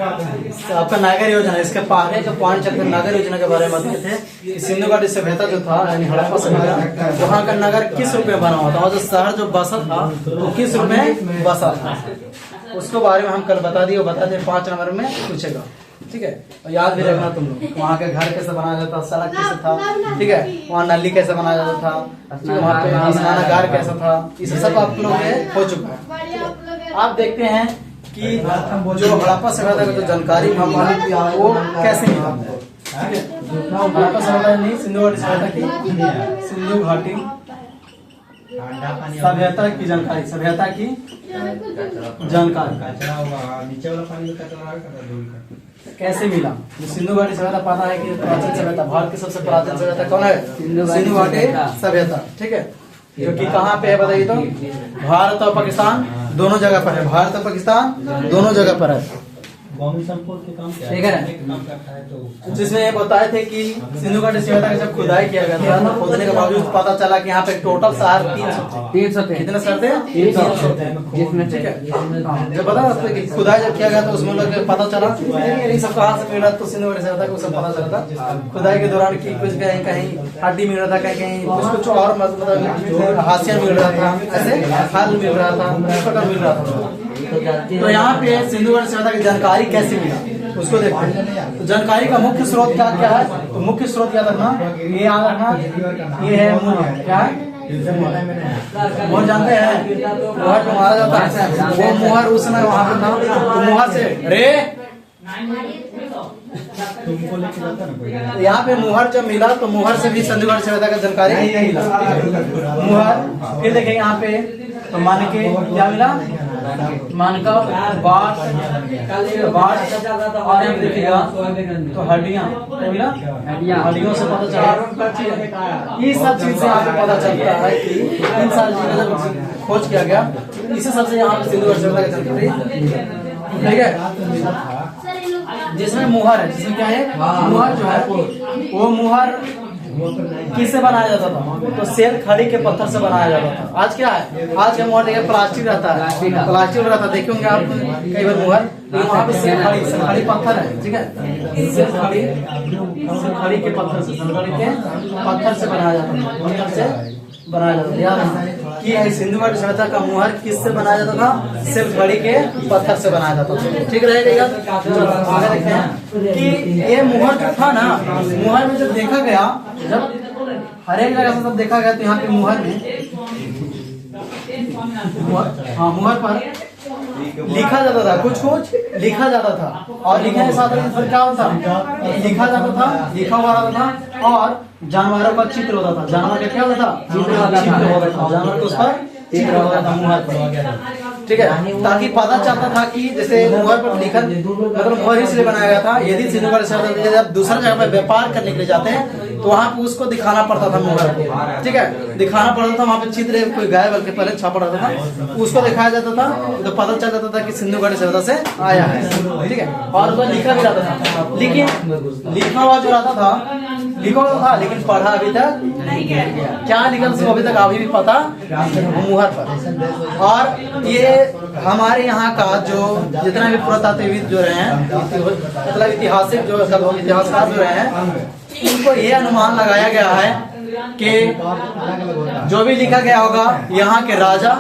आपका नागर योजना, इसके पहले जो पॉइंट चलते नागर योजना के बारे में बताते थे। सिंधु घाटी सभ्यता जो था यानी हड़प्पा सभ्यता, वहाँ का नगर किस रूप में बना हुआ था और जो शहर जो बसा था वो किस रूप में बसा था, उसके बारे में हम कल बता दिए। बता दें 5 नंबर में पूछेगा, ठीक है। और याद भी रखना तुम लोग, वहाँ के घर कैसे बनाया जाता, सड़क कैसे था, ठीक है, वहाँ नली कैसे बनाया जाता था, वहाँ पे स्नानागार कैसा था, इस सब आप लोग हो चुका है। आप देखते हैं कि जो हड़प्पा सभ्यता की जो जानकारी वो कैसे मिला, ठीक है। हड़प्पा सभ्यता नहीं, सिंधु घाटी सभ्यता की, सिंधु घाटी सभ्यता की जानकारी, सभ्यता की जानकारी कैसे मिला। सिंधु घाटी सभ्यता पता है कि प्राचीन सभ्यता, भारत की सबसे प्राचीन सभ्यता कौन है, सिंधु घाटी सभ्यता, ठीक है। जो कि कहाँ पे है बताइए तो, भारत और पाकिस्तान दोनों जगह पर है, भारत और पाकिस्तान दोनों जगह पर है, ठीक है। जिसमें ये बताए थे कि सिंधु घाटी सभ्यता का जब खुदाई किया गया था तो खोदने के बावजूद पता चला कि यहाँ पे टोटल शहर 300 थे। कितने शहर थे, 300 थे, ठीक है। जब पता कि खुदाई जब किया गया तो उसमें लोग पता चला ये सब कहाँ से मिल रहा, तो सिंधु घाटी सभ्यता को सब पता चला था खुदाई के दौरान की कुछ कहीं कहीं हड्डी मिल रहा था, कहीं कहीं कुछ और मतलब हाशिया मिल रहा था, ऐसे फल मिल रहा था, इस प्रकार मिल रहा था। तो यहाँ पे सिंधु घाटी सभ्यता की जानकारी कैसे मिला उसको देखते हैं। तो जानकारी का मुख्य स्रोत क्या क्या है, तो मुख्य स्रोत याद रखना, ये याद रखना, ये है मुहर, क्या है मुहर, जानते हैं मुहर जो मारा जाता है, वो मुहर उस समय वहां पे था, तो मुहर से रे यहाँ पे मुहर जब मिला तो मुहर से भी सिंधु घाटी सभ्यता का जानकारी मिला, मुहर। फिर देखेंगे यहाँ पे तो मान के क्या मिला, मानका बाट और देखिएगा तो हड्डियाँ, हड्डियों से पता चला, ये सब चीज से यहाँ पे पता चलता है कि इन सारी चीजें जब खोज किया गया, इसी सबसे यहाँ पे सिंधु घाटी सभ्यता की जानकारी, ठीक है। जिसमें मुहर है, जिसमें क्या है मुहर जो है, वो मुहर किससे बनाया जाता था, तो सेल खड़ी के पत्थर से बनाया जाता था। आज क्या है, आज का मुहर देखिए प्लास्टिक रहता है, प्लास्टिक रहता है, देखे होंगे आप कई बार मुहर, लेकिन वहाँ पे सेल खड़ी पत्थर है, ठीक है। सेल खड़ी के पत्थर से, पत्थर से बनाया जाता था, पत्थर से बनाया जाता था। याद कि सिंधु घाटी सभ्यता का मुहर किससे बनाया जाता था, सिर्फ घड़ी के पत्थर से बनाया जाता था, ठीक रहेगा। आगे देखते हैं कि ये मुहर जो था ना, मुहर में जब देखा गया, जब हर एक जगह से जब देखा गया तो यहाँ पे मुहर में, हाँ मुहर पर लिखा जाता था, कुछ लिखा जाता था, और लिखने के साथ फिर क्या होता था, लिखा जाता था, लिखा हुआ रहता था, और जानवरों का चित्र होता था, जानवर का क्या होता था, चित्र होता था, जानवर के उस पर चित्र होता था मुहर पर, ठीक है। ताकि पता चलता था कि जैसे मुहर पर लिखा, मतलब मुहर इसलिए बनाया गया था, यदि सिंधु घाटी सभ्यता जब दूसरा जगह पर व्यापार करने के लिए जाते हैं तो वहाँ पे उसको दिखाना पड़ता था मुहर को, ठीक है, दिखाना पड़ता था। वहाँ पे चित्र कोई गाय बल्कि पहले छापा रहता था, उसको दिखाया जाता था तो पता चल जाता था कि सिंधु घाटी सभ्यता से आया है, ठीक है। और उसको लिखा भी रहता था, लेकिन लिखा हुआ जो रहता था, लिखा हुआ था लेकिन पढ़ा अभी तक क्या लिखा उसको अभी तक अभी भी पता मुहर पर। और ये हमारे यहाँ का जो जितना भी पुरातात्विक जो रहे हैं, मतलब ऐतिहासिक जो इतिहासकार जो रहे हैं, इनको ये अनुमान लगाया गया है कि जो भी लिखा गया होगा यहाँ के राजा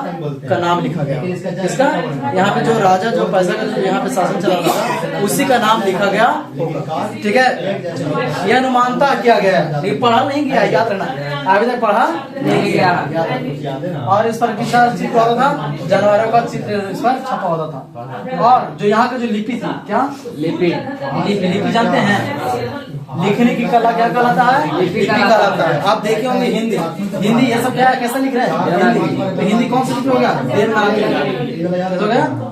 का नाम लिखा गया, इसका यहाँ पे जो राजा जो पैसा का जो यहाँ पे शासन चला रहा था उसी का नाम लिखा गया होगा, ठीक है। यह अनुमानता किया गया है, लेकिन पढ़ा नहीं गया, याद रखना, अभी तक पढ़ा नहीं गया। और इस पर कितना चित्र होता था, जानवरों का चित्र इस पर छपा होता था। और जो यहाँ का जो लिपि थी, क्या लिपि जानते हैं, लिखने की कला क्या कहलाता है, लिपि कहलाता है। आप देखे होंगे हिंदी ये सब क्या है, कैसा लिख रहे हैं हिंदी, तो हिंदी कौन सी लिपि हो गया,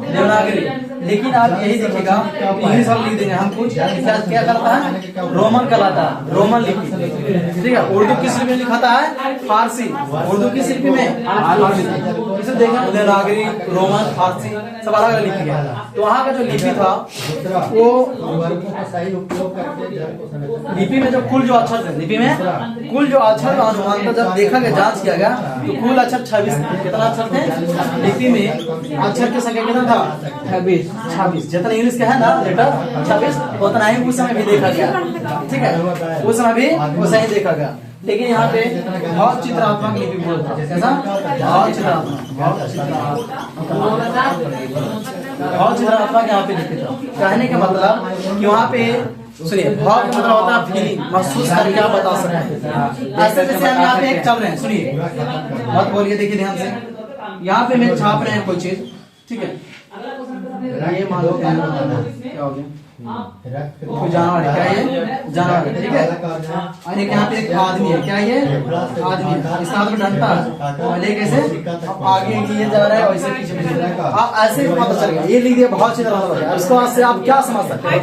देवनागरी। लेकिन आप यही देखिएगा इंग्लिश वाला लिख देंगे हम, कुछ क्या करता है, रोमन कहलाता है, रोमन लिपि, ठीक है। उर्दू किस लिपि में लिखाता है, फारसी, उर्दू किस लिपि में, इसे देखें देवनागरी, रोमन, फारसी सब अलग अलग लिपि है। तो वहाँ का जो लिपि था वो लिपि में जो कुल जो अक्षर थे, लिपि में कुल जो अक्षर का अनुमान था, जब देखा गया, जांच किया गया तो कुल अक्षर 26 कितना अक्षर थे लिपि में, अक्षर की संख्या कितना था 26, 26 जितना इंग्लिश का है ना लेटर 26 उतना ही उस समय भी देखा गया, ठीक है, उस समय भी वैसा ही देखा गया। लेकिन यहाँ पे भाव चित्रात्मक लिपि बोल था, कैसा भाव चित्रात्मक यहाँ पे लिखित था। कहने का मतलब कि वहाँ पे सुनिए भाव का मतलब होता है फीलिंग, महसूस करके आप बता सकते हैं। ऐसे जैसे हम यहाँ पे एक चल रहे हैं, सुनिए मत बोलिए, देखिए ध्यान से, यहाँ पे मैं छाप रहे हैं कोई चीज, ठीक है, ये मान लो क्या हो गया, कोई जानवर है, क्या ये जानवर है, ठीक है, और एक यहाँ पे एक आदमी है, क्या ये आदमी है, इसका हाथ में डंडा है, पहले कैसे अब आगे ये जा रहा है वैसे पीछे पीछे, आप ऐसे ही पता चल गया, ये लिख दिया बहुत अच्छी तरह से। इसको से आप क्या समझ सकते हैं,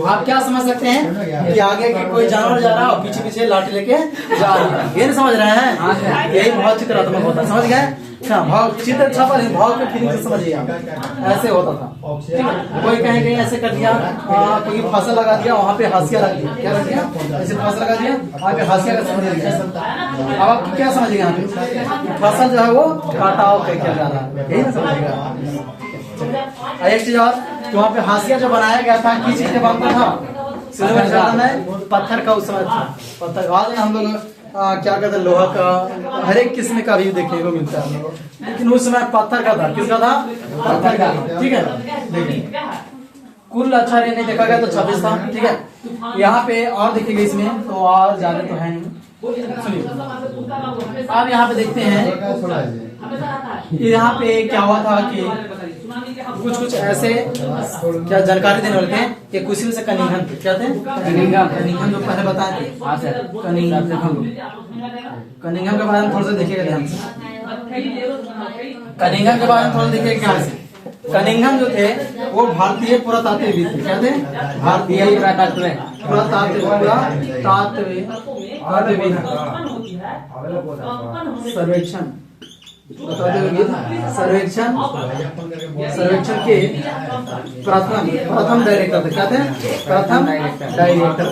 आप क्या समझ सकते हैं कि आगे के कोई जानवर जा रहा है और पीछे पीछे लाठी लेके जा रहा है, ये नहीं समझ रहे हैं, यही बहुत चित्रात्मक होता है, समझ गए। भाव चित्र छापा नहीं, भाव के फीलिंग से समझिए आप, ऐसे होता था, ठीक है। कोई कहीं कहीं ऐसे कर दिया, कोई फसल लगा दिया, वहाँ पे हाशिया रख दिया, क्या रख दिया, ऐसे फसल लगा दिया, वहाँ पे हाशिया का समझ दिया। अब आप क्या समझिएगा यहाँ पे, फसल जो है वो काटाव किया जा रहा है, यही ना समझिएगा। एक चीज और, वहाँ पे हाशिया जो बनाया गया था किस चीज से बनता था, पत्थर का उस समय था, पत्थर बाद में हम लोग क्या कहते हैं लोहा का, हर एक किस्म का भी देखने को मिलता है, लेकिन उस समय पत्थर का था, किसका था, पत्थर का, ठीक है। देखिए कुल अच्छा नहीं देखा गया तो 26 था, ठीक है। यहाँ पे और देखिएगा इसमें तो और ज्यादा तो है नहीं, सुनिए अब यहाँ पे देखते हैं, यहाँ पे क्या हुआ था कि कुछ ऐसे क्या जानकारी देने वाले थे कि कुछ से कनिंघम थे, क्या थे कनिंघम जो पहले बताए थे, कनिंघम के बारे में थोड़ा सा देखिएगा ध्यान से, कनिंघम के बारे में थोड़ा देखिएगा ध्यान से। कनिंघम जो थे वो भारतीय पुरातात्विक थे, क्या थे, भारतीय पुरातात्विक सर्वेक्षण सर्वेक्षण के प्रथम डायरेक्टर थे, क्या थे, प्रथम डायरेक्टर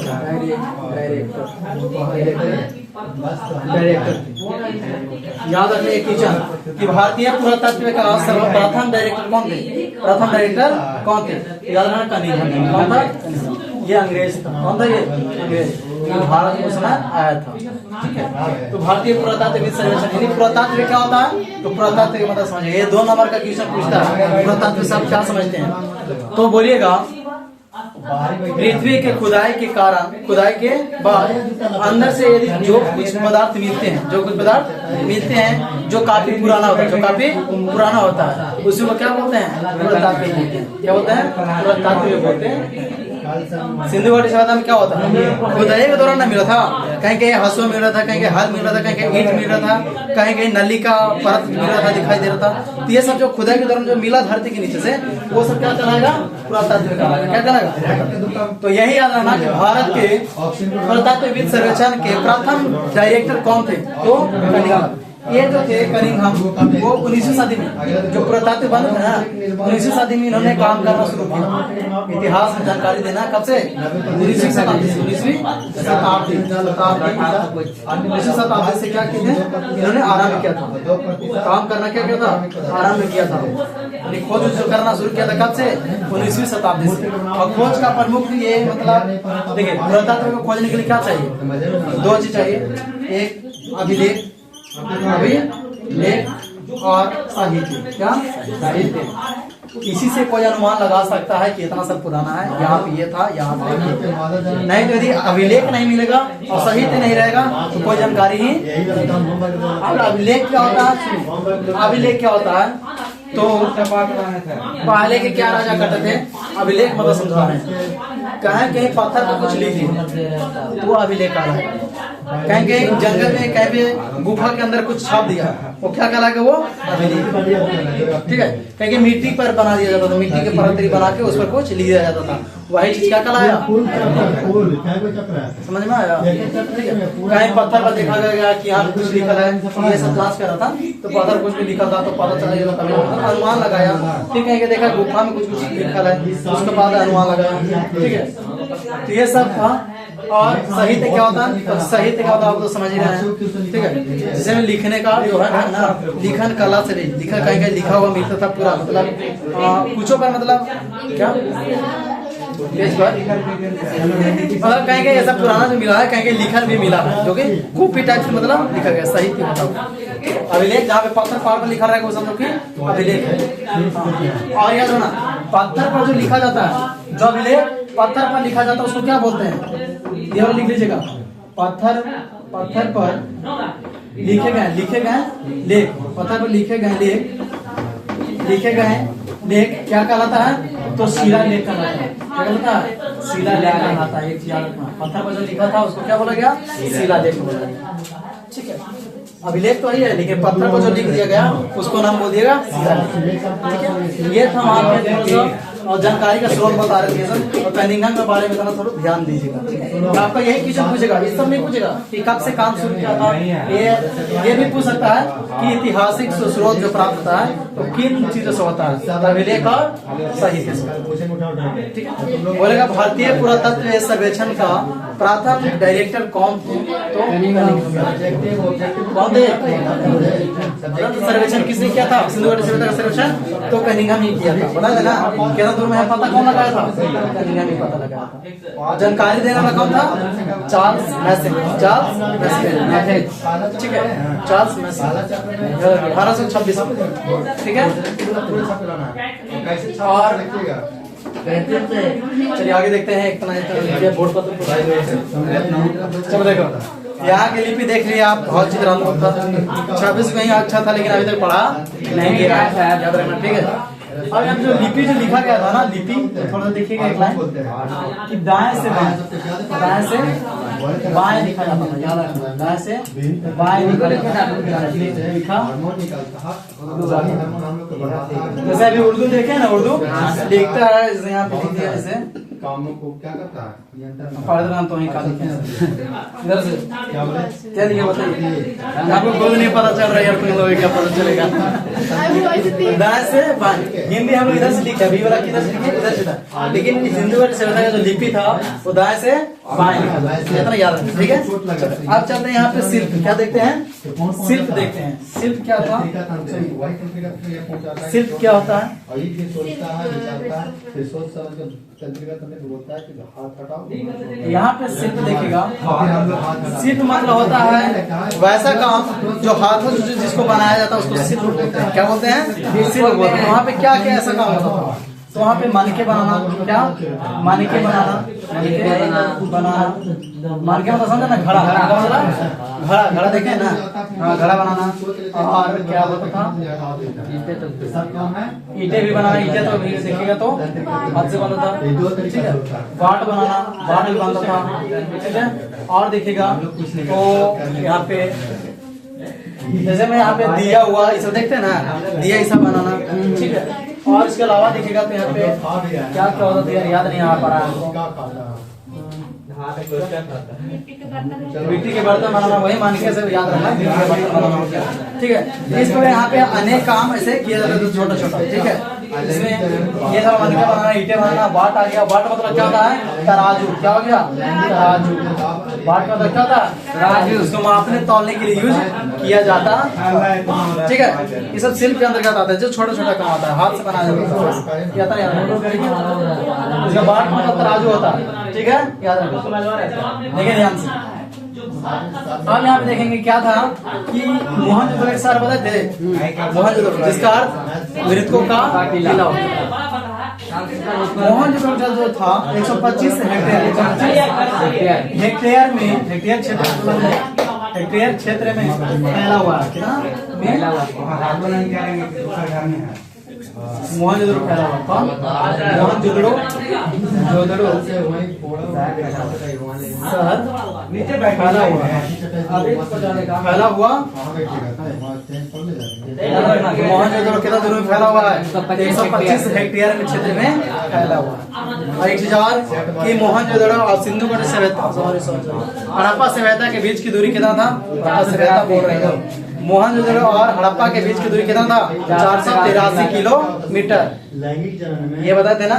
याद रखने एक किचन कि भारतीय पुरातत्व का सर्वप्रथम डायरेक्टर कौन थे, प्रथम डायरेक्टर कौन थे, याद रखना कनिंघम, कौन था, ये अंग्रेज था, कौन था, ये अंग्रेज, भारत में समय आया था, ठीक है। तो भारतीय पुरातात्विक सर्वेक्षण, यानी पुरातत्व क्या होता है, तो पुरातत्व का मतलब समझिए, ये 2 नंबर का क्वेश्चन पूछता है, पुरातत्व से आप क्या समझते हैं, तो बोलिएगा पृथ्वी के खुदाई के कारण, खुदाई के बाद अंदर से यदि जो कुछ पदार्थ मिलते हैं, जो काफी पुराना होता है, उसी को क्या बोलते हैं, पुरातात्विक बोलते हैं, क्या बोलते हैं, पुरातात्विक बोलते हैं। सिंधु घाटी सभ्यता में क्या होता है, खुदाई के दौरान ना मिला था, कहीं कहीं हंसुआ मिल रहा था, कहीं कहीं हल मिल रहा था, कहीं कहीं ईंट मिल रहा था, कहीं कहीं नली का परत मिल रहा था, दिखाई दे रहा था। तो ये सब जो खुदाई के दौरान जो मिला धरती के नीचे से, वो सब क्या कहलाएगा, पुरातत्व कहलाएगा, क्या कहलाएगा। तो यही याद रखना कि भारत के पुरातत्वविद सर्वेक्षण के प्रथम डायरेक्टर कौन थे, तो कनिंघम। ये जो थे कनिंघम वो 19वीं सदी में जो पुरातत्व बंद है ना, 19वीं सदी में इन्होंने काम करना शुरू किया, इतिहास में जानकारी देना, कब से, 19वीं शताब्दी से क्या किए थे इन्होंने, आरंभ किया था काम करना, क्या किया था, आरंभ किया था, खोज जो करना शुरू किया था, कब से, 19वीं शताब्दी से। और खोज का प्रमुख ये मतलब देखिए, पुरातत्व को खोजने के लिए क्या चाहिए, 2 चीज चाहिए, एक अभिलेख और साहित्य, क्या साहित्य, इसी से कोई अनुमान लगा सकता है कि इतना सब पुराना है, यहाँ पे ये था, यहाँ पे नहीं। तो यदि अभिलेख नहीं मिलेगा और साहित्य नहीं रहेगा तो कोई जानकारी ही। अब अभिलेख क्या होता है, अभिलेख क्या होता है, तो पहले के क्या राजा करते थे, अभिलेख मतलब समझा रहे हैं, कहीं पत्थर पर कुछ लिख दिया तो वो अभिलेख आ रहा है, कहीं कहीं जंगल में कहीं पे गुफा के अंदर कुछ छाप दिया, वो क्या कहलाएगा, वो अभिलेख, ठीक है। कहीं मिट्टी पर बना दिया जाता था, मिट्टी के परत बना के उस पर कुछ लिखा जाता था, वही चीज क्या कहलाया, समझ में आया, ठीक है। कहीं पत्थर पर देखा गया कि यहाँ कुछ लिखा है, ये सब जांच कर रहा था, तो पत्थर कुछ भी लिखा था तो पता चला, अनुमान लगाया, ठीक है, देखा गुफा में कुछ लिखा है, उसके बाद अनुमान लगाया, ठीक है। तो ये सब था और साहित्य क्या होता है? तो साहित्य क्या होता है आप तो समझ ही रहे हैं, ठीक है। जैसे में लिखने का जो है ना, लिखन कला से लिखा कहीं कहीं लिखा हुआ मिलता था पूरा, मतलब कुछों पर मतलब क्या पेज पर मतलब कहीं कहीं ऐसा पुराना जो मिला है, कहीं कहीं लिखन भी मिला है जो कि कॉपी टाइप से मतलब लिखा गया, साहित्य होता है। अभिलेख जहाँ पे पत्थर पहाड़ पर लिखा रहेगा वो समझो कि अभिलेख है। और याद होना पत्थर पर जो लिखा जाता है, जो अभिलेख पत्थर पर लिखा जाता है उसको क्या बोलते हैं? ये वाला लिख लीजिएगा, पत्थर पर लिखे गए लेख, पत्थर पर लिखे गए लेख क्या कहलाता है? तो शिला लेख कहलाता है। क्या कहलाता है? शिला लेख कहलाता है। एक याद रखना, पत्थर पर जो लिखा था उसको क्या बोला गया? शिला लेख बोला गया, ठीक है। अभिलेख तो वही है, लेकिन पत्थर को जो लिख दिया गया उसको नाम बोल दिएगा शिला लेख, ठीक है। ये था आपके और जानकारी का स्रोत बता रहे थे, और कनिंघम के बारे में थोड़ा ध्यान दीजिएगा। आपका यही क्वेश्चन पूछेगा, इस सब नहीं पूछेगा कि कब से काम शुरू किया था। ये भी पूछ सकता है कि ऐतिहासिक स्रोत जो प्राप्त होता है तो किन चीजों से होता है? अभिलेख और साहित्य से, ठीक है। बोलेगा भारतीय पुरातत्व सर्वेक्षण का प्रथम डायरेक्टर कौन थे? तो कौन थे? सर्वेक्षण किसने किया था? सिंधु घाटी सभ्यता का सर्वेक्षण तो कनिंघम ही किया था। बता देना कितना दूर में है, पता कौन लगाया था? कनिंघम ही पता लगाया था। जानकारी देने वाला कौन था? चार्ल्स मैसेज, ठीक है। चार्ल्स मैसेज 1826, ठीक है। और चलिए आगे देखते हैं, इतना बोर्ड पर चलो देखो यहाँ की लिपि देख लिया आप, बहुत चित्रात्मक था। 26 में ही अच्छा था लेकिन अभी तक पढ़ा नहीं गया, याद रखना, ठीक है। और यहाँ जो लिपि जो लिखा गया था ना, लिपि थोड़ा सा देखिएगा एक लाइन कि दाएं से बाएं लिखा जाता था, याद रखना, दाएं से बाएं लिखा। जैसे अभी उर्दू देखे ना, उर्दू लिखता है यहाँ पे लिख दिया जैसे कामों को क्या करता है? पढ़ रहा तो इधर से क्या लिखा बताइए, आपको खुद नहीं पता चल रहा है यार, कोई लोग क्या पता चलेगा। दाएं से बाएं, हिंदी हम लोग इधर से लिखे, अभी वाला किधर से लिखे? इधर से था, लेकिन सिंधु घाटी सभ्यता का जो लिपि था वो दाएं से बाएं लिखा था, इतना याद रखना, ठीक है। अब चलते हैं यहाँ पे शिल्प, क्या देखते हैं? शिल्प देखते हैं। शिल्प क्या था? शिल्प क्या होता है? यहाँ पे शिल्प देखेगा, शिल्प मतलब होता है वैसा काम जो हाथों से जिसको बनाया जाता है उसको शिल्प बोलते हैं। क्या बोलते हैं? शिल्प बोलते हैं। वहाँ पे क्या क्या ऐसा काम होता था? तो वहाँ पे मानिके बनाना, क्या मानिके बनाना, मानिके मतलब समझा ना, घड़ा, घड़ा देखे ना, हाँ घड़ा बनाना। और क्या बोलता था? ईंटे भी बनाना, ईंटे तो देखिएगा तो हाथ से बनता था, ठीक है। बाट बनाना, बाट भी बनता था, ठीक है। और देखिएगा तो यहाँ पे जैसे मैं यहाँ पे दिया हुआ इसे देखते हैं ना, दिया ऐसा बनाना, ठीक है। और इसके अलावा देखिएगा तो यहाँ पे क्या क्या होता था यार, याद नहीं आ पा रहा है। मिट्टी के बर्तन बनाना, वही मानिके से याद रखना, मिट्टी के बर्तन बनाना, ठीक है। इस पर यहाँ पे अनेक काम ऐसे किया जाता है छोटा छोटा, ठीक है। इसमें ये सब मानिके बनाना, ईंटें बनाना। बाट आ गया, बाट मतलब क्या होता है? तराजू। क्या हो गया? तराजू। बाट मतलब क्या होता है? तराजू। उसको मापने तौलने के लिए यूज किया जाता, ठीक है। ये सब शिल्प के अंतर्गत आता है, जो छोटा छोटा काम आता है, हाथ से बनाया जाता है। इसका बाट मतलब तराजू होता है, ठीक है, याद रखो। देखिए ध्यान से। अब यहाँ पे देखेंगे क्या था कि मोहनजोदड़ो एक शहर बताए थे, मोहनजोदड़ो जिसका अर्थ मृतकों का किला होता है। मोहनजोदड़ो जो था 125 हेक्टेयर क्षेत्र में फैला हुआ है, फैला हुआ मोहनजोदड़ो फैला हुआ। कौन? मोहनजोदड़ो शहर फैला हुआ, फैला हुआ। मोहनजोदड़ो कितना दूर में फैला हुआ है? 125 हेक्टेयर के क्षेत्र में फैला हुआ है। और एक चीज और कि मोहनजोदड़ो और सिंधु घाटी सभ्यता, हड़प्पा सभ्यता के बीच की दूरी कितना था? सभ्यता बोल रहे हो मोहनजोदड़ो और हड़प्पा के बीच की दूरी कितना था? 483 किलोमीटर। लैंगिक जनन में ये बताते ना,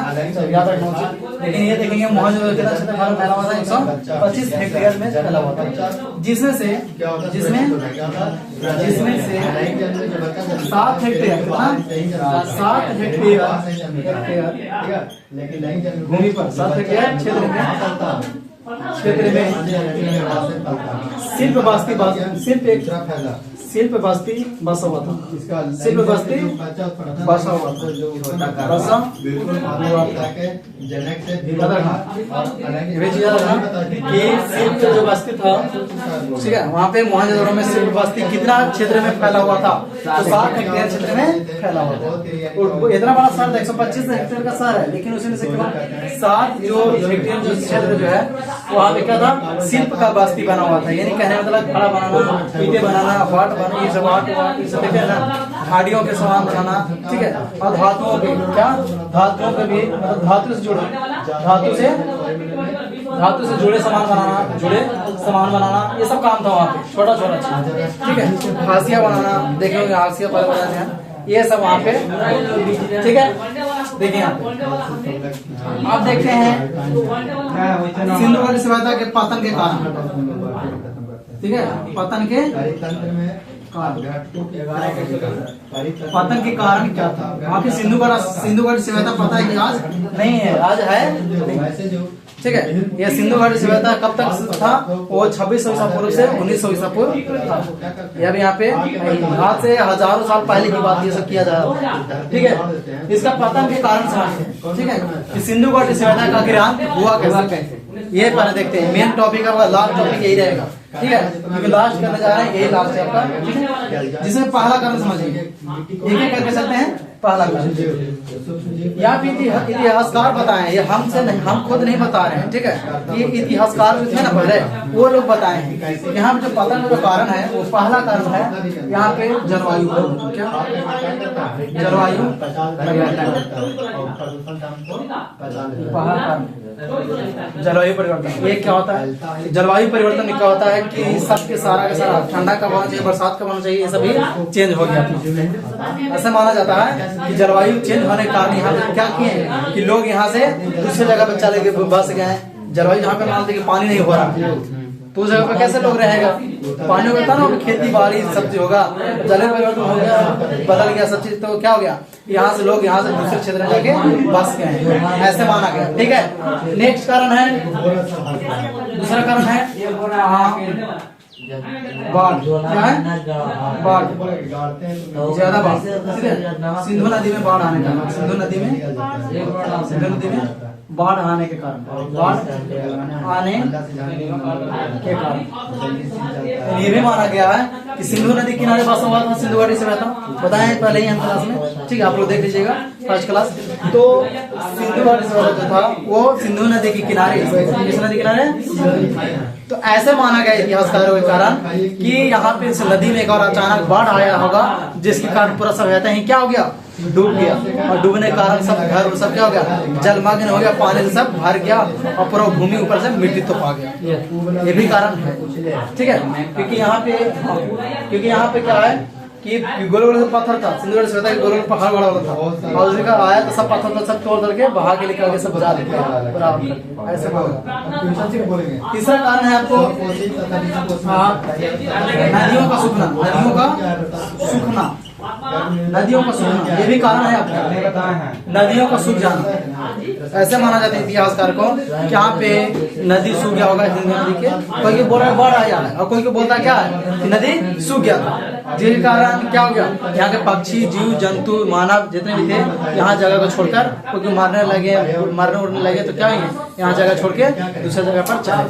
याद रखना चाहिए। लेकिन ये देखेंगे मोहनजोदड़ो कितना क्षेत्रफल में फैला हुआ था? 125 हेक्टेयर में फैला हुआ था, जिसमें से 7 हेक्टेयर भूमि पर 7 हेक्टेयर क्षेत्र में शिल्प बस्ती बसा हुआ था। शिल्प बस्ती बसा हुआ था। कि शिल्प जो बस्ती था, ठीक है, वहाँ पे मोहनजोदड़ो में शिल्प बस्ती कितना क्षेत्र में फैला हुआ था? तो 7 हेक्टेयर क्षेत्र में फैला हुआ था। इतना बड़ा शहर 125 हेक्टेयर का शहर है, लेकिन उसमें से 7 जो हेक्टेयर जो क्षेत्र जो है वहाँ पे क्या था? शिल्प का बस्ती बना हुआ था। यानी कहने मतलब खड़ा बनाना, ईंटें बनाना, वाट बनाना, ये सब वाट ये सब देखे ना, हाड़ियों के सामान बनाना, ठीक है, और धातुओं के धातुओं के भी मतलब धातु से जुड़े सामान बनाना, ये सब काम था वहाँ पे, छोटा छोटा चीज, ठीक है। हाशिया बनाना, देखेंगे हाशिया पर बनाते हैं, ये सब वहाँ पे, ठीक है। देखिए यहाँ पे आप देखते हैं सिंधु घाटी सभ्यता के पतन के कारण, ठीक है, पतन के कारण क्या था? वहाँ की सिंधु घाटी सभ्यता पता है कि आज नहीं है, आज है, ठीक है। ये सिंधु घाटी सभ्यता कब तक था? वो 2600 ईसा पूर्व से 1900 ईसा पूर्व था। ये अब यहाँ पे आज से हजारों साल पहले की बात ये सब किया जा रहा था, ठीक है। इसका पतन के कारण समझते हैं, ठीक है, कि सिंधु घाटी सभ्यता का गिरान हुआ कैसे, ये पहले देखते हैं। मेन टॉपिक है, लास्ट टॉपिक यही रहेगा, ठीक है, क्योंकि लास्ट करने जा रहे हैं, यही लास्ट है आपका, ठीक है। जिसमें पहला कारण समझिए, एक करके चलते हैं। पहला कारण या फिर इतिहासकार बताए, ये हमसे नहीं, हम खुद नहीं बता रहे हैं, ठीक है। ये इतिहासकार जो थे ना पहले, वो लोग बताए हैं। यहाँ पे जो पतन का जो कारण है, वो पहला कारण है यहाँ पे जलवायु परिवर्तन। क्या? जलवायु परिवर्तन। ये क्या होता है? जलवायु परिवर्तन में क्या होता है कि सबके सारा का सारा ठंडा कब होना चाहिए, बरसात कब होना चाहिए, ये सभी चेंज हो गया। ऐसा माना जाता है कि जलवायु चेंज होने के कारण यहाँ पे क्या किए कि लोग यहाँ से दूसरी जगह पे चले गए, बस गए। जलवायु जहाँ पे मानते कि पानी नहीं हो रहा, तो उस जगह पे कैसे लोग रहेगा? पानी होता ना, खेती बाड़ी सब चीज होगा, जलवायु परिवर्तन हो गया, बदल गया सब चीज, तो क्या हो गया? यहाँ से लोग यहाँ से दूसरे क्षेत्र में जाके बस गए, ऐसे माना गया, ठीक है। नेक्स्ट कारण है, दूसरा कारण है बाढ़। क्या है? बाढ़, ज्यादा बाढ़, ठीक है। सिंधु नदी में बाढ़ आने का, सिंधु नदी में बाढ़ आने के कारण, बाढ़ आने के कारण ये भी माना गया है कि सिंधु नदी किनारे बसा हुआ था सिंधु घाटी सभ्यता। बताएं पहले ही हम क्लास में, ठीक है, आप लोग देख लीजिएगा फर्स्ट क्लास। तो सिंधु घाटी सभ्यता जो था वो सिंधु नदी के किनारे, किस नदी किनारे? तो ऐसे माना गया इतिहासकारों के कारण कि यहाँ पे इस नदी में एक और अचानक बाढ़ आया होगा, जिसके कारण पूरा सभ्यता ही क्या हो गया? डूब गया। और डूबने के कारण सब घर और सब क्या हो गया? जलमग्न हो गया, पानी से सब भर गया और पूरा भूमि ऊपर से मिट्टी तो पा गया। ये भी कारण है, ठीक है। क्योंकि यहाँ पे क्या है कि गोल गोल पत्थर था, सिंधु घाटी सभ्यता के गोल गोल पहाड़ बड़ा होता था, और उसमें आया तो सब पत्थर सब तोड़ करके बहा के लेकर सब बुझा देते हैं, ऐसा होगा। तीसरा कारण है आपको नदियों का सूखना, नदियों का सूखना, ये भी कारण है आपका, नदियों का सूख जाना। ऐसे माना जाता है इतिहासकार को कि यहाँ पे नदी सूख गया होगा सिंधु नदी के, कोई बोल रहा है बाढ़ आया है और कोई बोलता क्या है कि नदी सूख गया था, जिसके कारण क्या हो गया? यहाँ के पक्षी, जीव जंतु, मानव जितने भी थे यहाँ जगह को छोड़कर क्योंकि मरने उड़ने लगे, तो क्या होंगे? यहाँ जगह छोड़ के दूसरी जगह पर चले,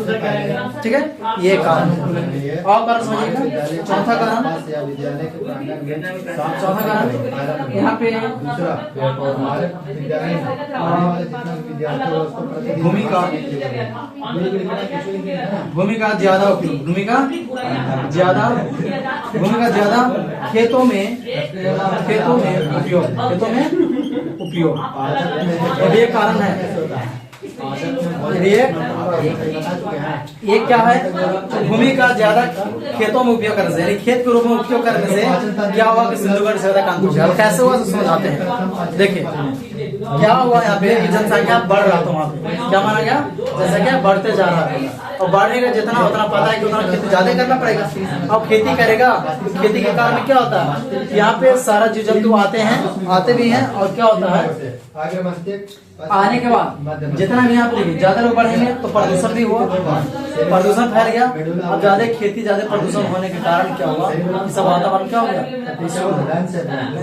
ठीक है। ये कारण और कारण समझिएगा। चौथा कारण यहाँ पे भूमि का ज्यादा उपयोग, भूमि का ज्यादा खेतों में उपयोग, ये कारण है। ये क्या है, भूमि का ज्यादा खेतों में उपयोग करने से, यानी खेत के रूप में उपयोग करने से क्या हुआ कि सिंधुघाटी सभ्यता का अंत हो गया। कैसे हुआ तो समझाते हैं। देखिए क्या हुआ यहाँ पे कि जनसंख्या बढ़ रहा था वहाँ पे, क्या माना गया, जनसंख्या बढ़ते जा रहा था और बढ़ेगा जितना उतना पता है कि उतना खेती ज्यादा करना पड़ेगा। अब खेती करेगा तो खेती के कारण क्या होता है, यहाँ पे सारा जीव जंतु आते भी हैं और क्या होता है, आने के बाद जितना भी यहाँ पे देखिए ज्यादा लोग बढ़ेंगे तो प्रदूषण भी हुआ, प्रदूषण फैल गया। अब ज्यादा खेती ज्यादा प्रदूषण होने के कारण क्या हुआ, सब वातावरण क्या हो गया,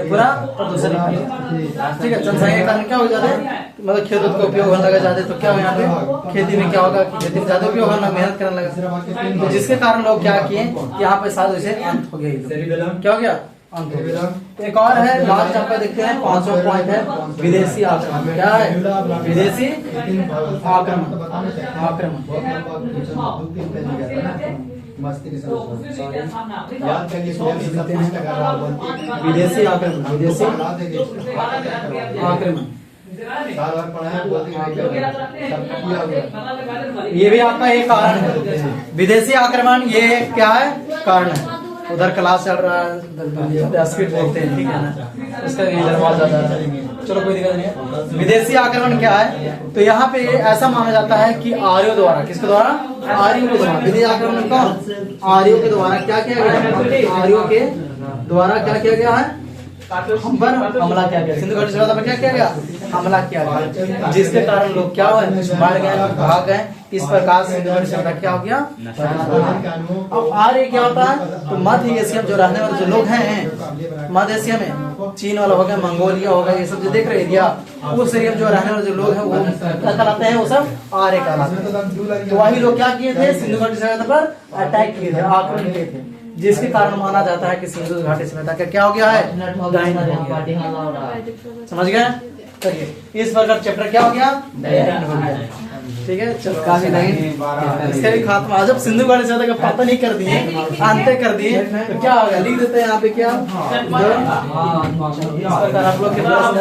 पूरा प्रदूषण। ठीक है, जनसंख्या के कारण क्या हो जाता है, मतलब खेतों का उपयोग होने लगा ज्यादा, तो क्या हो यहाँ पे खेती में क्या होगा, खेती में ज्यादा उपयोग होना, मेहनत करने लगा, तो जिसके कारण लोग क्या किए, यहाँ पे साथ वैसे अंत हो गया। क्या हो गया, अंत हो गया। एक और है लास्ट आपका देखते हैं 500 पॉइंट है, विदेशी आक्रमण। क्या है, विदेशी आक्रमण। विदेशी आक्रमण, विदेशी आक्रमण ये भी आपका एक कारण है। विदेशी आक्रमण ये क्या है, कारण है। उधर क्लास चल रहा है, स्पीड बोलते हैं, ठीक है ना, उसका इधर बहुत ज्यादा है। चलो कोई दिक्कत नहीं है। विदेशी आक्रमण क्या है, तो यहाँ पे ऐसा माना जाता है कि आर्यों द्वारा, किसके द्वारा, आर्यों के द्वारा। विदेशी आक्रमण कौन, आर्यों के द्वारा क्या किया गया, आर्यों के द्वारा क्या किया गया है, हम पर हमला किया गया, सिंधुघाटी सभ्यता पर क्या किया गया, हमला किया गया, जिसके कारण लोग क्या हुए, मर गए, भाग गए। इस प्रकार से सिंधुघाटी सभ्यता क्या हो गया। अब आर्य क्या होता है, तो मध्य एशिया जो रहने वाले जो लोग हैं, मध्य एशिया में चीन वाला हो गया, मंगोलिया हो गया, ये सब जो देख रहे एरिया, उस एरिया में जो रहने वाले जो लोग हैं वो क्या कहलाते हैं, वो सब आर्य कहलाते हैं। तो वही लोग क्या किए थे, सिंधुघाटी सभ्यता पर अटैक किए थे, आक्रमण किए थे, जिसके कारण माना जाता है कि सिंधु घाटी सभ्यता का क्या हो गया है, डायन हो गया। समझ गए, करिए इस प्रकार चैप्टर क्या हो गया, डायन हो गया। ठीक है, चलो काफी नहीं इसका भी खात्मा। जब सिंधु घाटी सभ्यता का पता नहीं कर दिए, अंत कर दिए, तो क्या होगा, लिख देते हैं यहाँ पे क्या, इस प्रकार आप लोग के पास